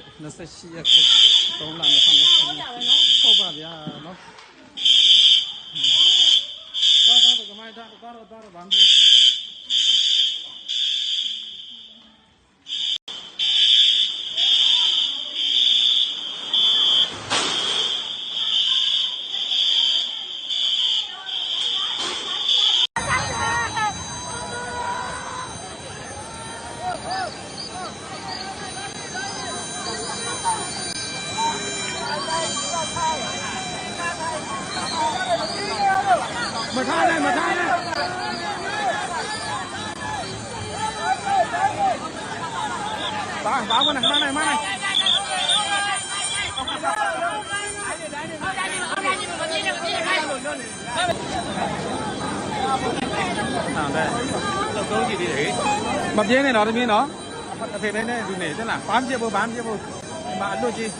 28ရက်3လ2020ဟုတ်ပါဗျာနော်တော့ကမိုင်းတော့ဗန်ဒီမထားနဲ့ဘာဝင်နေမနိုင်ဟာတဲ့တော့ကြည့်သေးတယ်မပြင်းနဲ့တော့တပြင်းတော့အဖေပဲနဲ့ဒီနေတက်လားဘာမှပြဖို့ဒီမှာအလွတ်ကြီး